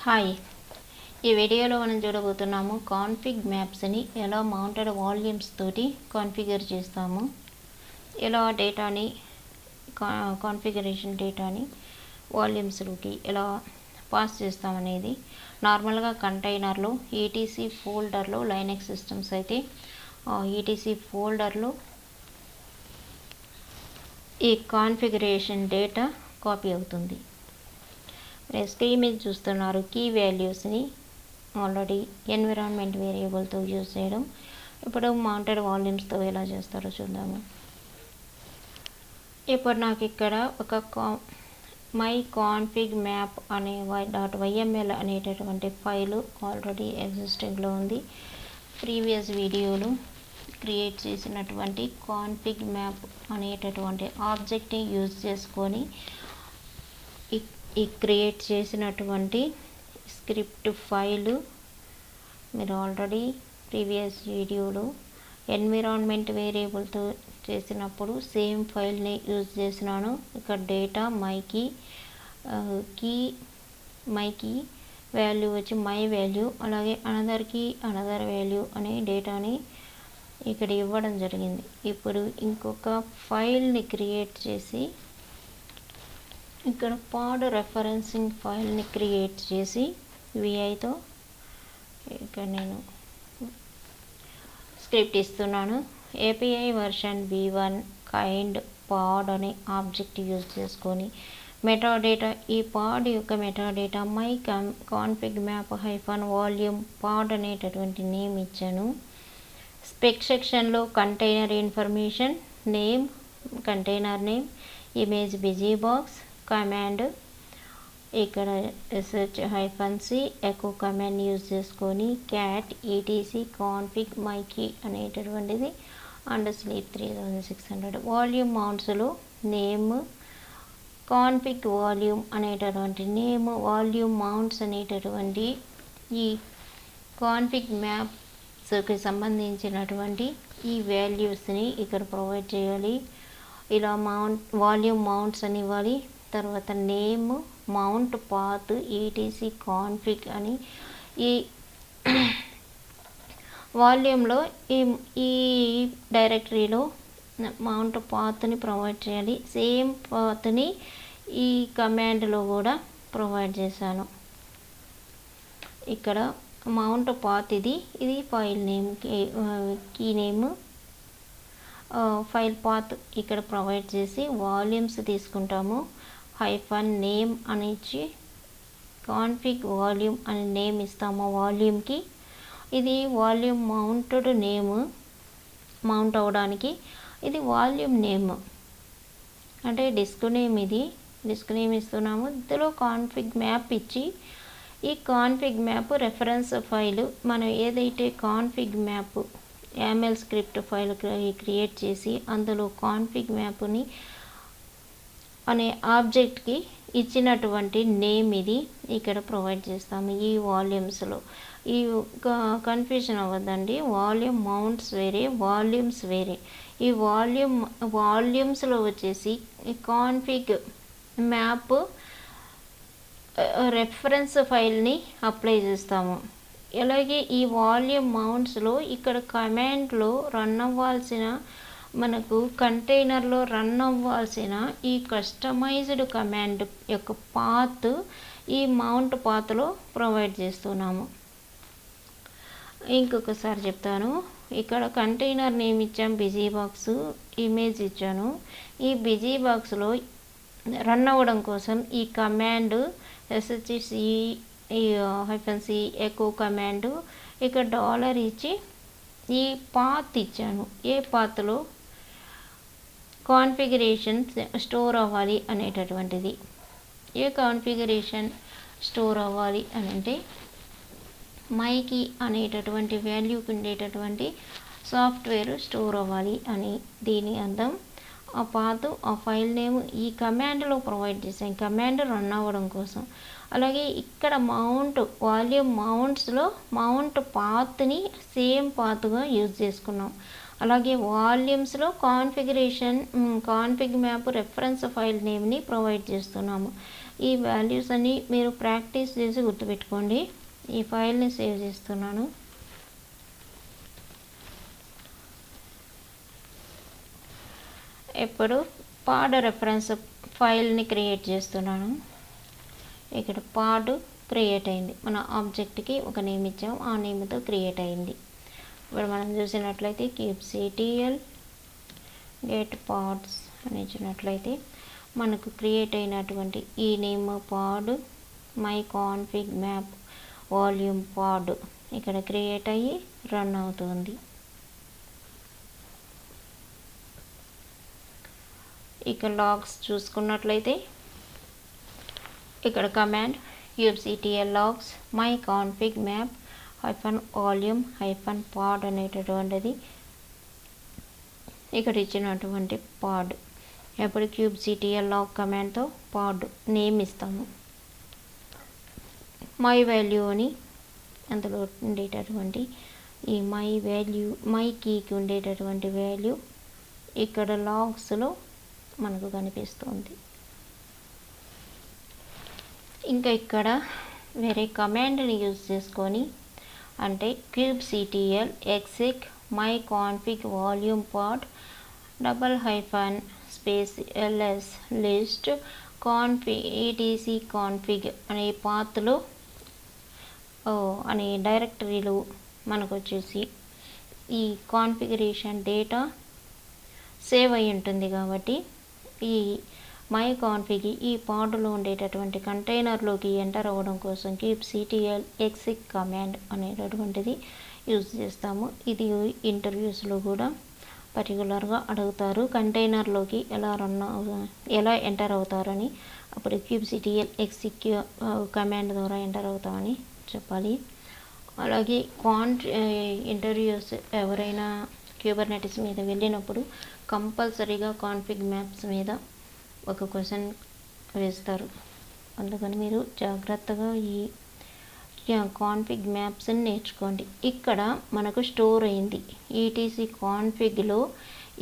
Hi, ఈ వీడియోలో మనం చూడబోతున్నాము కాన్ఫిగ్ మ్యాప్స్ని ఎలా మౌంటెడ్ వాల్యూమ్స్ తోటి కాన్ఫిగర్ చేస్తాము, ఎలా డేటాని కాన్ఫిగరేషన్ డేటాని వాల్యూమ్స్లోకి ఎలా పాస్ చేస్తామనేది. నార్మల్గా కంటైనర్లో ఈటీసీ ఫోల్డర్లో లైనక్స్ సిస్టమ్స్ అయితే ఈటీసీ ఫోల్డర్లో ఈ కాన్ఫిగరేషన్ డేటా కాపీ అవుతుంది. స్క్రీన్ మీద చూస్తున్నారు కీ వాల్యూస్ని ఆల్రెడీ ఎన్విరాన్మెంట్ వేరియబుల్తో యూజ్ చేయడం. ఇప్పుడు మౌంటెడ్ వాల్యూమ్స్తో ఎలా చేస్తారో చూద్దాము. ఇప్పుడు నాకు ఇక్కడ ఒక మై కాన్ఫిగ్ మ్యాప్ అనే .yml అనేటటువంటి ఫైలు ఆల్రెడీ ఎగ్జిస్టింగ్లో ఉంది. ప్రీవియస్ వీడియోలో క్రియేట్ చేసినటువంటి కాన్ఫిగ్ మ్యాప్ అనేటటువంటి ఆబ్జెక్ట్ని యూజ్ చేసుకొని ఈ క్రియేట్ చేసినటువంటి స్క్రిప్ట్ ఫైలు మీరు ఆల్రెడీ ప్రీవియస్ వీడియోలో ఎన్విరాన్మెంట్ వేరియబుల్తో చేసినప్పుడు సేమ్ ఫైల్ని యూజ్ చేసినాను. ఇక్కడ డేటా మైకి వాల్యూ వచ్చి మై వాల్యూ, అలాగే అనదర్ వాల్యూ అనే డేటాని ఇక్కడ ఇవ్వడం జరిగింది. ఇప్పుడు ఇంకొక ఫైల్ని క్రియేట్ చేసి ఇక్కడ పాడ్ రెఫరెన్సింగ్ ఫైల్ని క్రియేట్ చేసి విఐతో ఇక్కడ నేను స్క్రిప్ట్ ఇస్తున్నాను. ఏపీఐ వర్షన్ v1 కైండ్ పాడ్ అనే ఆబ్జెక్ట్ యూజ్ చేసుకొని మెటాడేటా, ఈ పాడ్ యొక్క metadata my config map -volume pod అనేటటువంటి నేమ్ ఇచ్చాను. స్పెక్ సెక్షన్లో container information, name container name, image busybox, command ఇక్కడ sh-c ఎకో కమాండ్ యూజ్ చేసుకొని క్యాట్ ఈటీసీ కాన్ఫిగ్ మైకి అనేటటువంటిది అండ్ స్లీప్ 3600. వాల్యూమ్ మౌంట్స్లో నేమ్ కాన్ఫిగ్ వాల్యూమ్ అనేటటువంటి నేమ్, వాల్యూమ్ మౌంట్స్ అనేటటువంటి ఈ కాన్ఫిగ్ మ్యాప్స్కి సంబంధించినటువంటి ఈ వాల్యూస్ని ఇక్కడ ప్రొవైడ్ చేయాలి. ఇలా వాల్యూమ్ మౌంట్స్ అని ఇవ్వాలి. తర్వాత name, mount path, ETC config అని ఈ వాల్యూమ్లో ఈ డైరెక్టరీలో మౌంట్ పాత్ని ప్రొవైడ్ చేయాలి. సేమ్ పాత్ని ఈ కమాండ్లో కూడా ప్రొవైడ్ చేశాను. ఇక్కడ మౌంట్ పాత్ ఇది file name, key name, file path ఇక్కడ ప్రొవైడ్ చేసి వాల్యూమ్స్ తీసుకుంటాము. -నేమ్ అని ఇచ్చి కాన్ఫిగ్ వాల్యూమ్ అని నేమ్ ఇస్తాము వాల్యూమ్కి. ఇది వాల్యూమ్ మౌంటెడ్ నేమ్, మౌంట్ అవడానికి ఇది వాల్యూమ్ నేమ్ అంటే డిస్క్ నేమ్. ఇది డిస్క్ నేమ్ ఇస్తున్నాము. ఇందులో కాన్ఫిగ్ మ్యాప్ ఇచ్చి ఈ కాన్ఫిగ్ మ్యాప్ రెఫరెన్స్ ఫైలు మనం ఏదైతే config map YAML script file create చేసి అందులో కాన్ఫిగ్ మ్యాప్ని అనే ఆబ్జెక్ట్కి ఇచ్చినటువంటి నేమ్ ఇది ఇక్కడ ప్రొవైడ్ చేస్తాము. ఈ వాల్యూమ్స్లో ఈ కన్ఫ్యూజన్ అవ్వద్దండి, వాల్యూమ్ మౌంట్స్ వేరే, వాల్యూమ్స్ వేరే. ఈ వాల్యూమ్స్లో వచ్చేసి కాన్ఫిగ్ మ్యాప్ రెఫరెన్స్ ఫైల్ని అప్లై చేస్తాము. అలాగే ఈ వాల్యూమ్ మౌంట్స్లో ఇక్కడ కమాండ్లో రన్ అవ్వాల్సిన, మనకు కంటైనర్లో రన్ అవ్వాల్సిన ఈ కస్టమైజ్డ్ కమాండ్ యొక్క పాత్ ఈ మౌంట్ పాత్లో ప్రొవైడ్ చేస్తున్నాము. ఇంకొకసారి చెప్తాను. ఇక్కడ కంటైనర్ నేమ్ ఇచ్చాం, బిజీబాక్స్, ఇమేజ్ ఇచ్చాను. ఈ బిజీబాక్స్లో రన్ అవ్వడం కోసం ఈ కమాండ్ sh-c ఎకో కమాండ్ ఇక్కడ డాలర్ ఇచ్చి ఈ పాత్ ఇచ్చాను. ఏ పాత్లో కాన్ఫిగరేషన్ స్టోర్ అవ్వాలి అనేటటువంటిది. ఏ కాన్ఫిగరేషన్ స్టోర్ అవ్వాలి అని అంటే మైకి అనేటటువంటి వాల్యూకి ఉండేటటువంటి సాఫ్ట్వేర్ స్టోర్ అవ్వాలి అని దీని అర్థం. ఆ పాత్, ఆ ఫైల్ నేమ్ ఈ కమాండ్లో ప్రొవైడ్ చేసాం, కమాండ్ రన్ అవ్వడం కోసం. అలాగే ఇక్కడ వాల్యూమ్ మౌంట్స్లో మౌంట్ పాత్ని సేమ్ పాత్గా యూజ్ చేసుకున్నాం. అలాగే వాల్యూమ్స్లో కాన్ఫిగ్ మ్యాప్ రెఫరెన్స్ ఫైల్ నేమ్ని ప్రొవైడ్ చేస్తున్నాము. ఈ వాల్యూస్ అన్ని మీరు ప్రాక్టీస్ చేసి గుర్తుపెట్టుకోండి. ఈ ఫైల్ని సేవ్ చేస్తున్నాను. ఇప్పుడు పాడ్ రెఫరెన్స్ ఫైల్ని క్రియేట్ చేస్తున్నాను. ఇక్కడ పాడ్ క్రియేట్ అయింది. మన ఆబ్జెక్ట్కి ఒక నేమ్ ఇచ్చాము, ఆ నేమ్తో క్రియేట్ అయింది. ఇప్పుడు మనం చూసినట్లయితే kubectl గెట్ పాడ్స్ అని ఇచ్చినట్లయితే మనకు క్రియేట్ అయినటువంటి ఈ name pod my config map volume pod ఇక్కడ క్రియేట్ అయ్యి రన్ అవుతుంది. ఇక లాగ్స్ చూసుకున్నట్లయితే ఇక్కడ command kubectl logs my config map -volume -pod అనేటటువంటిది ఇక్కడ ఇచ్చినటువంటి పాడ్. ఎప్పుడు kubectl log కమాండ్తో పాడ్ నేమ్ ఇస్తాము. మై వాల్యూ అని అందులో ఉండేటటువంటి ఈ మై కీకి ఉండేటటువంటి వాల్యూ ఇక్కడ లాగ్స్లో మనకు కనిపిస్తుంది. ఇంకా ఇక్కడ వేరే కమాండ్ని యూజ్ చేసుకొని అంటే kubectl exec my config volume pod _ls list etc config అనే పాత్లో అనే డైరెక్టరీలో మనకు వచ్చేసి ఈ కాన్ఫిగరేషన్ డేటా సేవ్ అయి ఉంటుంది. కాబట్టి ఈ మై కాన్ఫిగ్ ఈ పాడ్లో ఉండేటటువంటి కంటైనర్లోకి ఎంటర్ అవ్వడం కోసం kubectl exec కమాండ్ అనేటటువంటిది యూజ్ చేస్తాము. ఇది ఇంటర్వ్యూస్లో కూడా పర్టికులర్గా అడుగుతారు, కంటైనర్లోకి ఎలా ఎంటర్ అవుతారని. అప్పుడు kubectl exec కమాండ్ ద్వారా ఎంటర్ అవుతామని చెప్పాలి. అలాగే ఇంటర్వ్యూస్ ఎవరైనా క్యూబర్నెటిస్ మీద వెళ్ళినప్పుడు కంపల్సరీగా కాన్ఫిగ్ మ్యాప్స్ మీద ఒక క్వశ్చన్ వేస్తారు. అందుకని మీరు జాగ్రత్తగా ఈ కాన్ఫిగ్ మ్యాప్స్ని నేర్చుకోండి. ఇక్కడ మనకు స్టోర్ అయింది ఈటీసీ కాన్ఫిగ్లో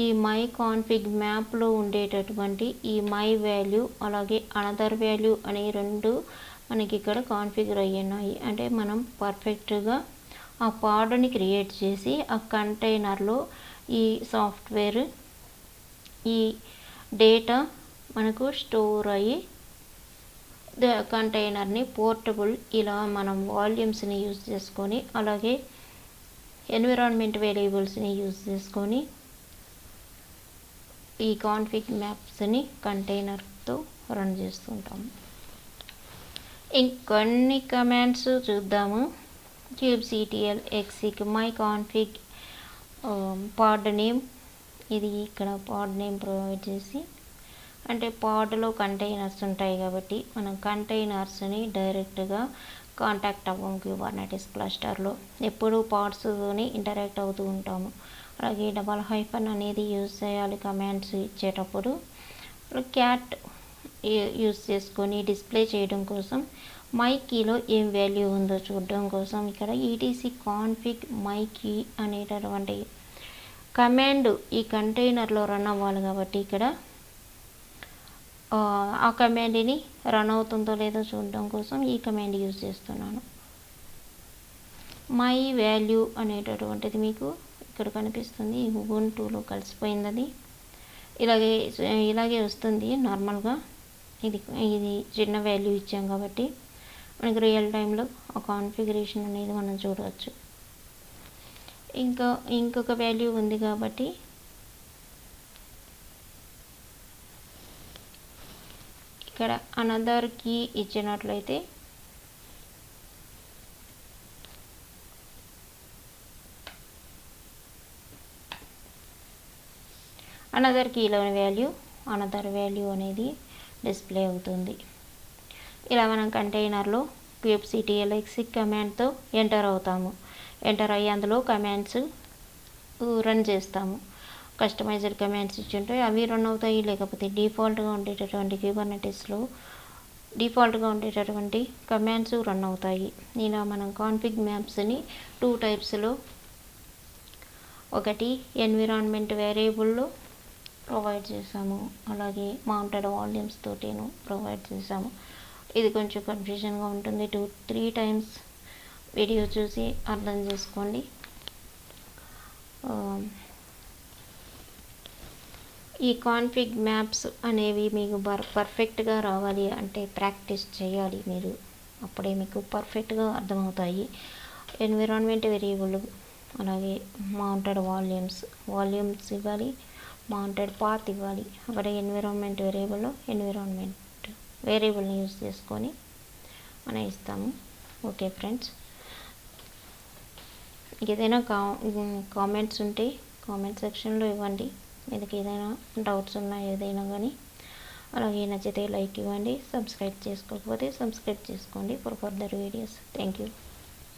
ఈ మై కాన్ఫిగ్ మ్యాప్లో ఉండేటటువంటి ఈ మై వాల్యూ అలాగే అనదర్ వాల్యూ అనే రెండు మనకి ఇక్కడ కాన్ఫిగర్ అయ్యాయి. అంటే మనం పర్ఫెక్ట్గా ఆ పాడ్ని క్రియేట్ చేసి ఆ కంటైనర్లో ఈ సాఫ్ట్వేర్ ఈ డేటా మనకు స్టోర్ అయ్యి కంటైనర్ని పోర్టబుల్ ఇలా మనం వాల్యూమ్స్ని యూజ్ చేసుకొని అలాగే ఎన్విరాన్మెంట్ వేరియబుల్స్ని యూజ్ చేసుకొని ఈ కాన్ఫిగ్ మ్యాప్స్ని కంటైనర్తో రన్ చేస్తుంటాము. ఇంకొన్ని కమాండ్స్ చూద్దాము. kubectl exec my config pod name ఇది ఇక్కడ పాడ్ నేమ్ ప్రొవైడ్ చేసి అంటే పాడ్లో కంటైనర్స్ ఉంటాయి కాబట్టి మనం కంటైనర్స్ని డైరెక్ట్గా కాంటాక్ట్ అవ్వం. క్యూబర్నెటిస్ క్లస్టర్లో ఎప్పుడూ పాడ్స్తోని ఇంటరాక్ట్ అవుతూ ఉంటాము. అలాగే __ అనేది యూజ్ చేయాలి కమాండ్స్ ఇచ్చేటప్పుడు. క్యాట్ యూజ్ చేసుకొని డిస్ప్లే చేయడం కోసం మై కీలో ఏం వాల్యూ ఉందో చూడడం కోసం ఇక్కడ ఈటీసీ కాన్ఫిగ్ మై కీ అనేటటువంటి కమాండ్ ఈ కంటైనర్లో రన్ అవ్వాలి కాబట్టి ఇక్కడ ఆ కమాండ్ని రన్ అవుతుందో లేదో చూడడం కోసం ఈ కమాండ్ యూజ్ చేస్తున్నాను. మై వాల్యూ అనేటటువంటిది మీకు ఇక్కడ కనిపిస్తుంది. ఉబుంటులో కలిసిపోయింది అది. ఇలాగే వస్తుంది నార్మల్గా. ఇది చిన్న వాల్యూ ఇచ్చాం కాబట్టి మనకి రియల్ టైంలో ఆ కాన్ఫిగరేషన్ అనేది మనం చూడవచ్చు. ఇంకొక వాల్యూ ఉంది కాబట్టి ఇక్కడ అనదర్ కీ ఇచ్చినట్లయితే అనదర్ కీలోని వాల్యూ అనదర్ వాల్యూ అనేది డిస్ప్లే అవుతుంది. ఇలా మనం కంటైనర్లో kubectl exec కమాండ్తో ఎంటర్ అవుతాము. ఎంటర్ అయ్యి అందులో కమాండ్స్ రన్ చేస్తాము. కస్టమైజ్డ్ కమాండ్స్ ఇచ్చుంటాయి అవి రన్ అవుతాయి. లేకపోతే డిఫాల్ట్గా ఉండేటటువంటి క్యూబర్నెటిస్లో డిఫాల్ట్గా ఉండేటటువంటి కమాండ్స్ రన్ అవుతాయి. ఇలా మనం కాన్ఫిగ్ మ్యాప్స్ని 2 టైప్స్లో ఒకటి ఎన్విరాన్మెంట్ వేరియబుల్లో ప్రొవైడ్ చేసాము, అలాగే మౌంటెడ్ వాల్యూమ్స్ తోటిను ప్రొవైడ్ చేసాము. ఇది కొంచెం కన్ఫ్యూజన్గా ఉంటుంది. 2-3 టైమ్స్ వీడియో చూసి అర్థం చేసుకోండి. ఈ కాన్ఫిగ్ మ్యాప్స్ అనేవి మీకు పర్ఫెక్ట్గా రావాలి అంటే ప్రాక్టీస్ చేయాలి మీరు, అప్పుడే మీకు పర్ఫెక్ట్గా అర్థమవుతాయి. ఎన్విరాన్మెంట్ వేరియబుల్, అలాగే మౌంటెడ్ వాల్యూమ్స్ ఇవ్వాలి, మౌంటెడ్ పాత్ ఇవ్వాలి. అక్కడ ఎన్విరాన్మెంట్ వేరియబుల్ని యూజ్ చేసుకొని మనం ఇస్తాము. ఓకే ఫ్రెండ్స్, ఏదైనా కామెంట్స్ ఉంటే కామెంట్ సెక్షన్లో ఇవ్వండి. మీకు ఏదైనా డౌట్స్ ఉన్నా ఏదైనా కానీ. అలాగే నచ్చితే లైక్ ఇవ్వండి, సబ్స్క్రైబ్ చేసుకోకపోతే సబ్స్క్రైబ్ చేసుకోండి for further videos. Thank you.